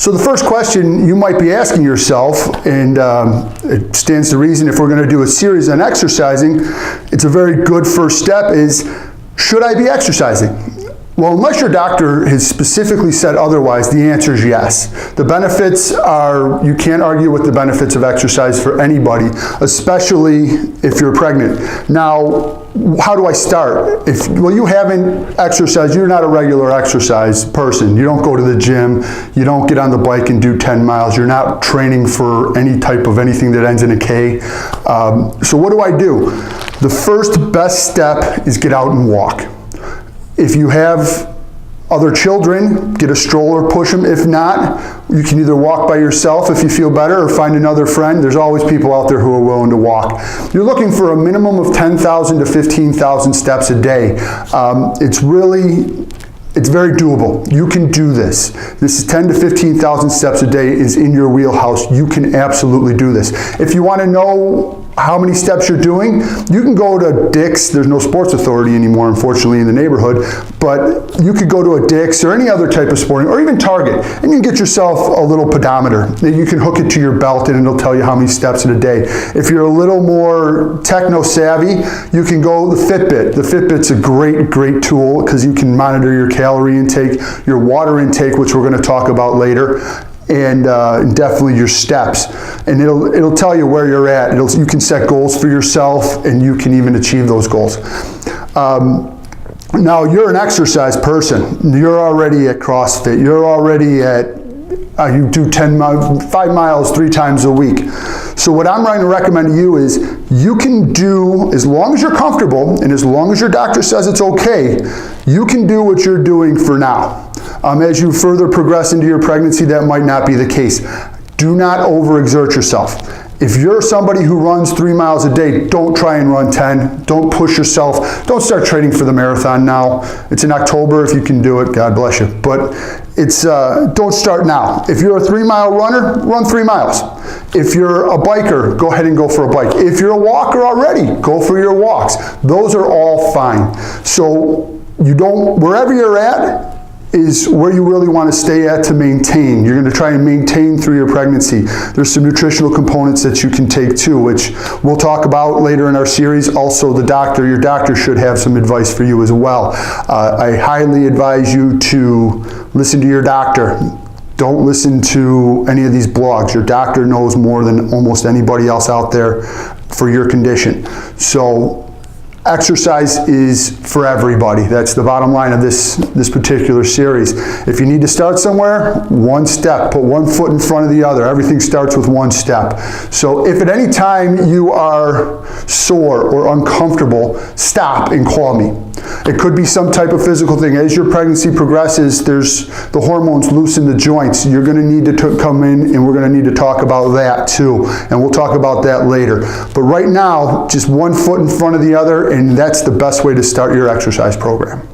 So the first question you might be asking yourself, and it stands to reason if we're going to do a series on exercising, it's a very good first step, is should I be exercising? Well, unless your doctor has specifically said otherwise, the answer is yes. The benefits are, you can't argue with the benefits of exercise for anybody, especially if you're pregnant. Now, how do I start? Well, you haven't exercised, you're not a regular exercise person. You don't go to the gym, you don't get on the bike and do 10 miles, you're not training for any type of anything that ends in a K. So what do? The first best step is get out and walk. If you have other children, get a stroller, push them. If not, you can either walk by yourself if you feel better or find another friend. There's always people out there who are willing to walk. You're looking for a minimum of 10,000 to 15,000 steps a day. It's very doable. You can do this. This is 10 to 15,000 steps a day is in your wheelhouse. You can absolutely do this. If you want to know how many steps you're doing, you can go to Dick's. There's no Sports Authority anymore, unfortunately, in the neighborhood, but you could go to a Dick's or any other type of sporting, or even Target, and you can get yourself a little pedometer. You can hook it to your belt and it'll tell you how many steps in a day. If you're a little more techno-savvy, you can go the Fitbit. The Fitbit's a great tool because you can monitor your calorie intake, your water intake, which we're going to talk about later, and definitely your steps, and it'll tell you where you're at. You can set goals for yourself, and you can even achieve those goals. Now you're an exercise person. You're already at CrossFit. You're already at you do 5 miles 3 times a week. So what I'm going to recommend to you is you can do, as long as you're comfortable and as long as your doctor says it's okay, you can do what you're doing for now. As you further progress into your pregnancy, that might not be the case. Do not overexert yourself. If you're somebody who runs 3 miles a day, don't try and run 10. Don't push yourself. Don't start training for the marathon now. It's in October. If you can do it, God bless you. But don't start now. If you're a 3-mile runner, run 3 miles. If you're a biker, go ahead and go for a bike. If you're a walker already, go for your walks. Those are all fine. So wherever you're at, is where you really want to stay at to maintain. You're going to try and maintain through your pregnancy. There's some nutritional components that you can take too, which we'll talk about later in our series. Also, your doctor should have some advice for you as well. I highly advise you to listen to your doctor. Don't listen to any of these blogs. Your doctor knows more than almost anybody else out there for your condition. So exercise is for everybody. That's the bottom line of this particular series. If you need to start somewhere, one step. Put one foot in front of the other. Everything starts with one step. So if at any time you are sore or uncomfortable, stop and call me. It could be some type of physical thing. As your pregnancy progresses, the hormones loosen the joints. You're going to need to come in, and we're going to need to talk about that too. And we'll talk about that later. But right now, just one foot in front of the other, and that's the best way to start your exercise program.